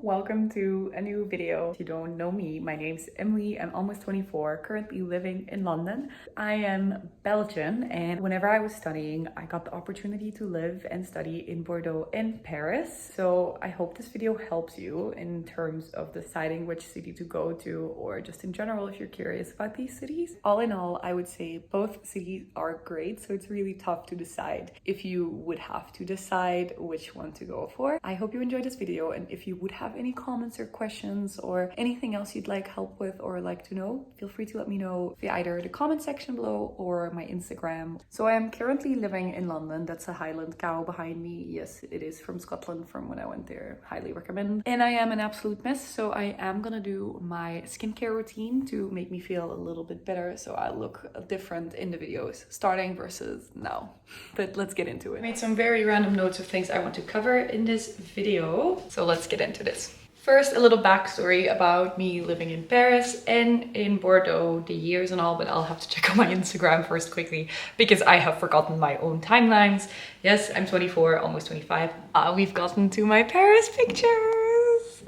welcome to a new video. If you don't know me, my name's Emily. I'm almost 24, currently living in London. I am Belgian, and whenever I was studying, I got the opportunity to live and study in Bordeaux and Paris. So I hope this video helps you in terms of deciding which city to go to, or just in general if you're curious about these cities. All in all, I would say both cities are great, so it's really tough to decide if you would have to decide which one to go for. I hope you enjoyed this video, and if you would have any comments or questions or anything else you'd like help with or like to know, feel free to let me know via either the comment section below or my Instagram. So I am currently living in London. That's a Highland cow behind me. Yes, it is from Scotland, from when I went there. Highly recommend. And I am an absolute mess, so I am gonna do my skincare routine to make me feel a little bit better, so I look different in the videos starting versus now. But let's get into it. I made some very random notes of things I want to cover in this video, so let's get into this. First, a little backstory about me living in Paris and in Bordeaux, the years and all, but I'll have to check on my Instagram first quickly because I have forgotten my own timelines. Yes, I'm 24, almost 25. We've gotten to my Paris pictures.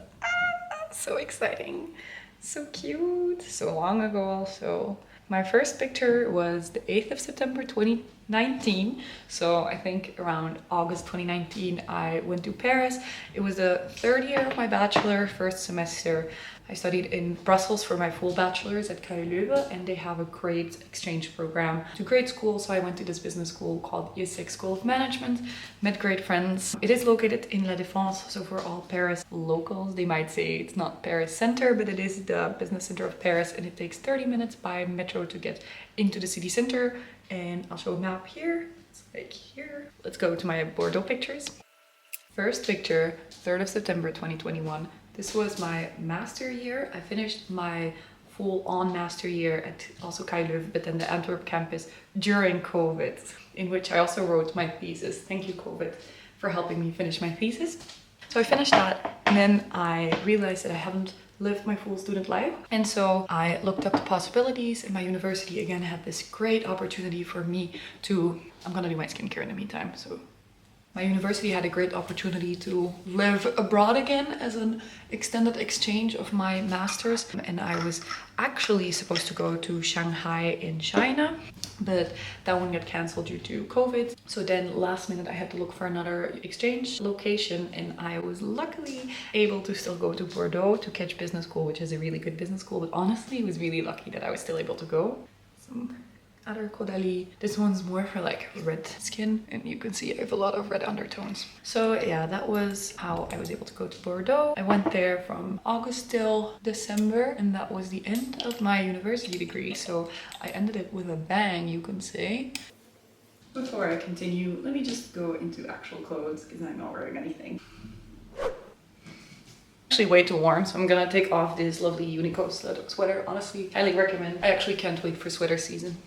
So exciting. So cute. So long ago also. My first picture was the 8th of September 2019. So I think around August 2019 I went to Paris. It was the third year of my bachelor, first semester. I studied in Brussels for my full bachelor's at KU Leuven, and they have a great exchange program to great school. So I went to this business school called ESSEC School of Management, met great friends. It is located in La Défense, so for all Paris locals, they might say it's not Paris center, but it is the business center of Paris, and it takes 30 minutes by metro to get into the city center. And I'll show a map here. It's like here. Let's go to my Bordeaux pictures. First picture, 3rd of September 2021. This was my master year. I finished my full-on master year at also KU Leuven, but then the Antwerp campus during COVID, in which I also wrote my thesis. Thank you, COVID, for helping me finish my thesis. So I finished that, and then I realized that I haven't lived my full student life. And so I looked up the possibilities, and my university again had this great opportunity for me to, I'm gonna do my skincare in the meantime, so. My university had a great opportunity to live abroad again as an extended exchange of my master's. And I was actually supposed to go to Shanghai in China, but that one got cancelled due to COVID. So then last minute I had to look for another exchange location, and I was luckily able to still go to Bordeaux to catch business school, which is a really good business school. But honestly, I was really lucky that I was still able to go. Other Caudalie. This one's more for like red skin, and you can see I have a lot of red undertones. So yeah, that was how I was able to go to Bordeaux. I went there from August till December, and that was the end of my university degree. So I ended it with a bang, you can say. Before I continue, let me just go into actual clothes because I'm not wearing anything. Actually way too warm, so I'm gonna take off this lovely Uniqlo sweater. Honestly, highly recommend. I actually can't wait for sweater season.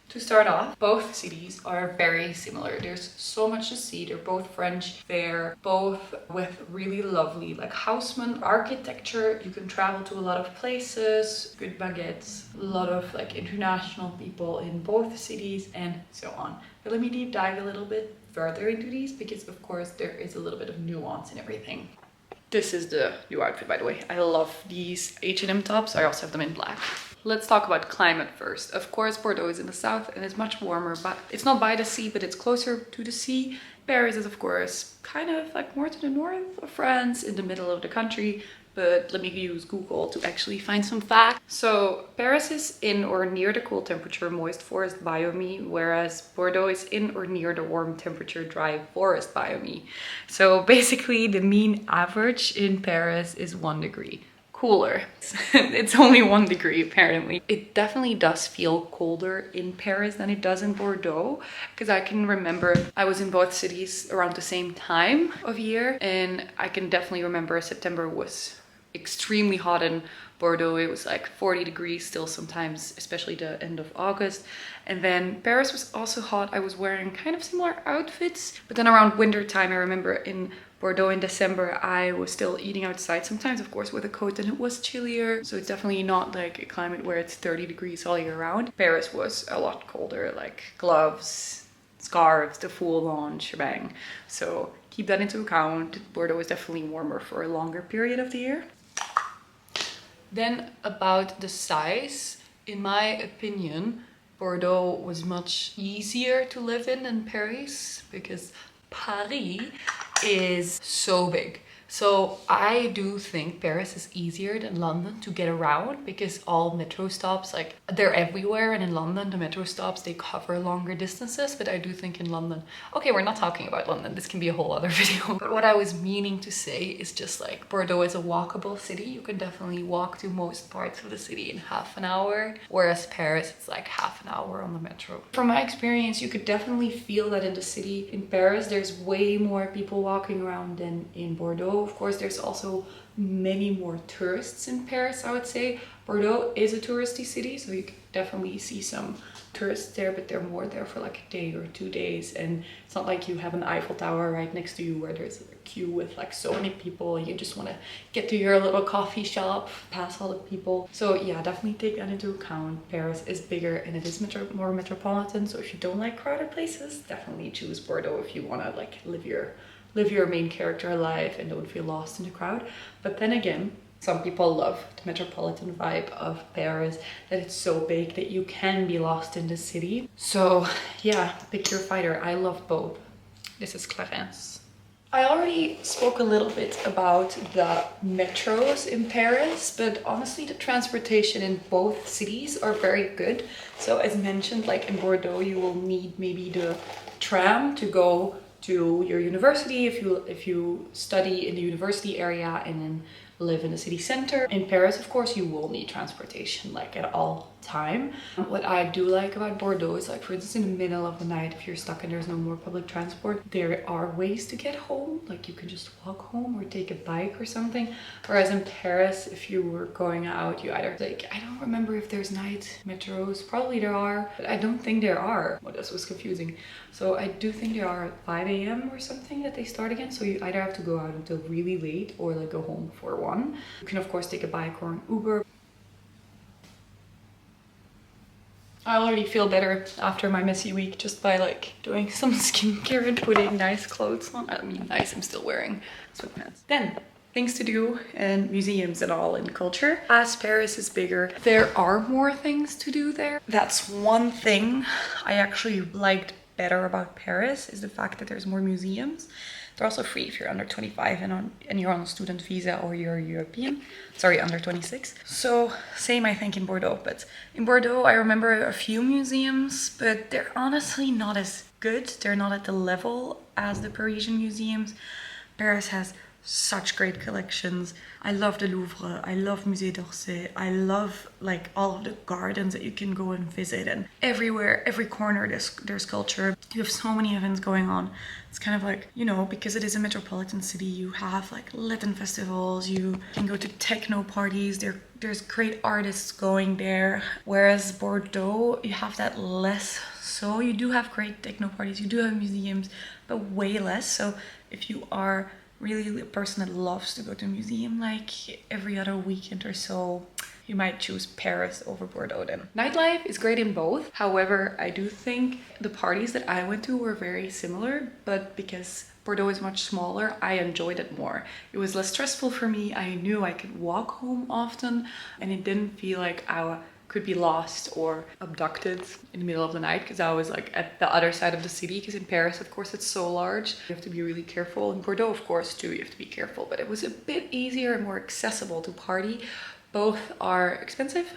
To start off, both cities are very similar. There's so much to see. They're both French. They're both with really lovely like houseman architecture. You can travel to a lot of places, good baguettes, a lot of like international people in both cities, and so on. But let me deep dive a little bit further into these because of course there is a little bit of nuance in everything. This is the new outfit, by the way. I love these H&M tops. I also have them in black. Let's talk about climate first. Of course, Bordeaux is in the south and it's much warmer, but it's not by the sea, but it's closer to the sea. Paris is, of course, kind of like more to the north of France, in the middle of the country. But let me use Google to actually find some facts. So Paris is in or near the cool temperature moist forest biome, whereas Bordeaux is in or near the warm temperature dry forest biome. So basically the mean average in Paris is 1 degree. Cooler. It's only 1 degree apparently. It definitely does feel colder in Paris than it does in Bordeaux, because I can remember I was in both cities around the same time of year, and I can definitely remember September was extremely hot in Bordeaux. It was like 40 degrees still sometimes, especially the end of August. And then Paris was also hot. I was wearing kind of similar outfits, but then around winter time, I remember in Bordeaux in December, I was still eating outside, sometimes of course with a coat, and it was chillier. So it's definitely not like a climate where it's 30 degrees all year round. Paris was a lot colder, like gloves, scarves, the full on shebang. So keep that into account. Bordeaux is definitely warmer for a longer period of the year. Then about the size, in my opinion, Bordeaux was much easier to live in than Paris, because Paris is so big. So I do think Paris is easier than London to get around, because all metro stops, like, they're everywhere, and in London the metro stops, they cover longer distances. But I do think in London, okay, we're not talking about London, this can be a whole other video. But what I was meaning to say is just like Bordeaux is a walkable city. You can definitely walk to most parts of the city in half an hour, whereas Paris, it's like half an hour on the metro. From my experience, you could definitely feel that in the city. In Paris, there's way more people walking around than in Bordeaux. Of course, there's also many more tourists in Paris, I would say. Bordeaux is a touristy city, so you can definitely see some tourists there, but they're more there for like a day or 2 days. And it's not like you have an Eiffel Tower right next to you where there's a queue with like so many people. You just want to get to your little coffee shop past all the people. So yeah, definitely take that into account. Paris is bigger and it is more metropolitan. So if you don't like crowded places, definitely choose Bordeaux if you want to like live your main character life and don't feel lost in the crowd. But then again, some people love the metropolitan vibe of Paris, that it's so big that you can be lost in the city. So yeah, pick your fighter. I love both. This is Clarence. I already spoke a little bit about the metros in Paris, but honestly the transportation in both cities are very good. So as mentioned, like in Bordeaux, you will need maybe the tram to go to your university if you study in the university area and then live in the city center. In Paris, of course, you will need transportation like at all time. What I do like about Bordeaux is, like, for instance, in the middle of the night, if you're stuck and there's no more public transport, there are ways to get home. Like you can just walk home or take a bike or something. Whereas in Paris, if you were going out, you either like, I don't remember if there's night metros, probably there are, but I don't think there are. Well, this was confusing. So I do think there are at 5 a.m. or something that they start again. So you either have to go out until really late or like go home for 1. You can of course take a bike or an Uber. I already feel better after my messy week just by like doing some skincare and putting nice clothes on. I mean, nice, I'm still wearing sweatpants. Then, things to do and museums and all in culture. As Paris is bigger, there are more things to do there. That's one thing I actually liked better about Paris, is the fact that there's more museums. They're also free if you're under 25 and you're on a student visa or you're European. Sorry, under 26. So same I think in Bordeaux. But in Bordeaux I remember a few museums, but they're honestly not as good. They're not at the level as the Parisian museums. Paris has such great collections. I love the Louvre, I love Musée d'Orsay, I love like all of the gardens that you can go and visit, and everywhere, every corner there's culture. You have so many events going on. It's kind of like, you know, because it is a metropolitan city, you have like Latin festivals, you can go to techno parties, there's great artists going there. Whereas Bordeaux, you have that less. So you do have great techno parties, you do have museums, but way less. So if you are really a person that loves to go to a museum like every other weekend or so, you might choose Paris over Bordeaux then. Nightlife is great in both. However, I do think the parties that I went to were very similar, but because Bordeaux is much smaller, I enjoyed it more. It was less stressful for me. I knew I could walk home often and it didn't feel like I could be lost or abducted in the middle of the night, because I was like at the other side of the city. Because in Paris, of course, it's so large, you have to be really careful. In Bordeaux, of course, too, you have to be careful, but it was a bit easier and more accessible to party. Both are expensive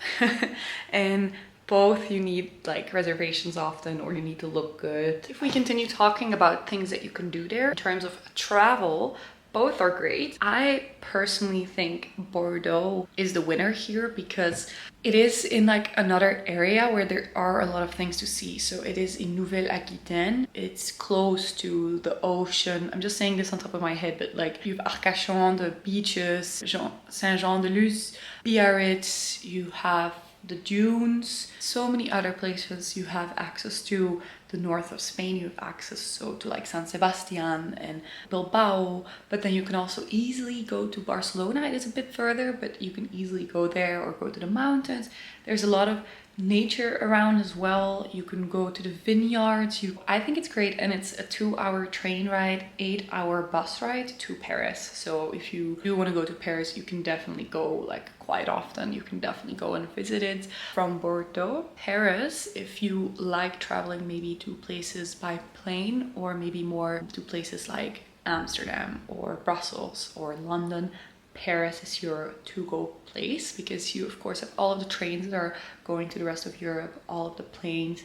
and both you need like reservations often, or you need to look good. If we continue talking about things that you can do there in terms of travel, both are great. I personally think Bordeaux is the winner here because it is in like another area where there are a lot of things to see. So it is in Nouvelle-Aquitaine. It's close to the ocean. I'm just saying this on top of my head, but like you have Arcachon, the beaches, Saint-Jean-de-Luz, Biarritz, you have the dunes, so many other places you have access to. The north of Spain, you have access to like San Sebastian and Bilbao, but then you can also easily go to Barcelona. It is a bit further, but you can easily go there or go to the mountains. There's a lot of nature around as well. You can go to the vineyards. I think it's great, and it's a 2-hour train ride, 8-hour bus ride to Paris. So if you do want to go to Paris, you can definitely go like quite often. You can definitely go and visit it from Bordeaux. Paris, if you like traveling maybe to places by plane, or maybe more to places like Amsterdam or Brussels or London, Paris is your to-go place, because you of course have all of the trains that are going to the rest of Europe, all of the planes,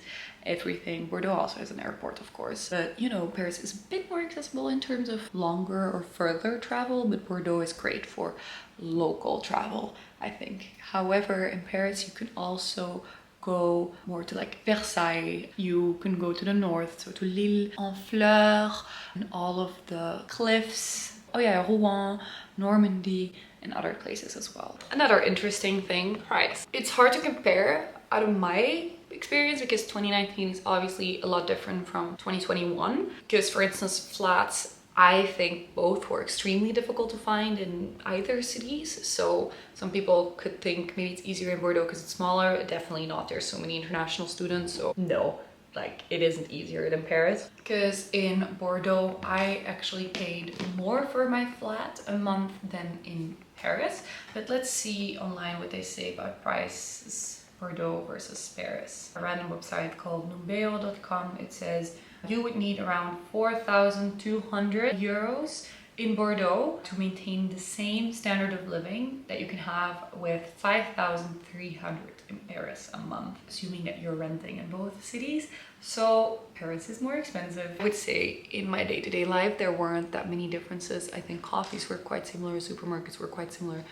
everything. Bordeaux also has an airport, of course, but you know, Paris is a bit more accessible in terms of longer or further travel, but Bordeaux is great for local travel, I think. However, in Paris you can also go more to like Versailles. You can go to the north, so to Lille, Honfleur, and all of the cliffs. Oh yeah, Rouen, Normandy, and other places as well. Another interesting thing, price. It's hard to compare out of my experience, because 2019 is obviously a lot different from 2021. Because for instance, flats, I think both were extremely difficult to find in either cities. So some people could think maybe it's easier in Bordeaux because it's smaller. Definitely not. There's so many international students, so no. Like, it isn't easier than Paris, because in Bordeaux I actually paid more for my flat a month than in Paris. But let's see online what they say about prices Bordeaux versus Paris. A random website called numbeo.com, it says you would need around 4,200 euros in Bordeaux to maintain the same standard of living that you can have with 5,300 in Paris a month, assuming that you're renting in both cities. So Paris is more expensive. I would say in my day-to-day life there weren't that many differences. I think coffees were quite similar, supermarkets were quite similar.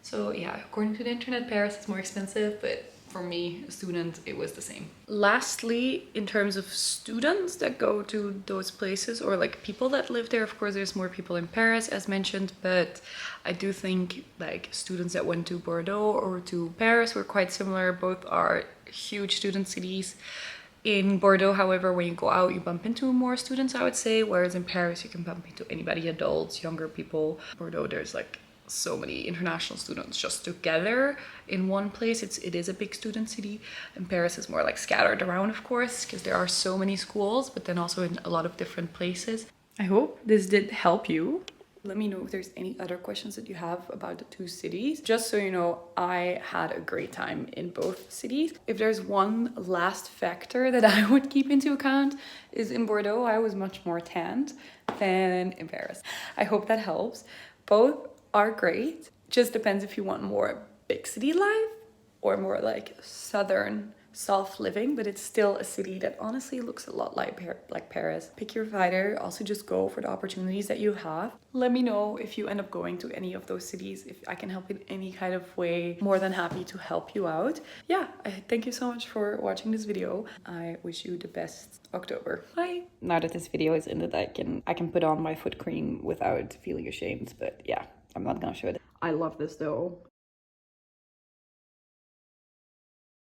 So yeah, according to the internet, Paris is more expensive, but for me, a student, it was the same. Lastly, in terms of students that go to those places, or like people that live there, of course there's more people in Paris as mentioned, but I do think like students that went to Bordeaux or to Paris were quite similar. Both are huge student cities. In Bordeaux, however, when you go out, you bump into more students, I would say, whereas in Paris you can bump into anybody, adults, younger people. Bordeaux, there's like so many international students just together in one place. It is a big student city, and Paris is more like scattered around, of course, because there are so many schools, but then also in a lot of different places. I hope this did help you. Let me know if there's any other questions that you have about the two cities. Just so you know, I had a great time in both cities. If there's one last factor that I would keep into account, is in Bordeaux I was much more tanned than in Paris. I hope that helps. Both are great. Just depends if you want more big city life or more like southern soft living, but it's still a city that honestly looks a lot like Paris. Pick your fighter. Also just go for the opportunities that you have. Let me know if you end up going to any of those cities, if I can help in any kind of way. More than happy to help you out. Yeah, thank you so much for watching this video. I wish you the best October. Bye. Now that this video is ended, I can put on my foot cream without feeling ashamed, but yeah, I'm not gonna show it. I love this though.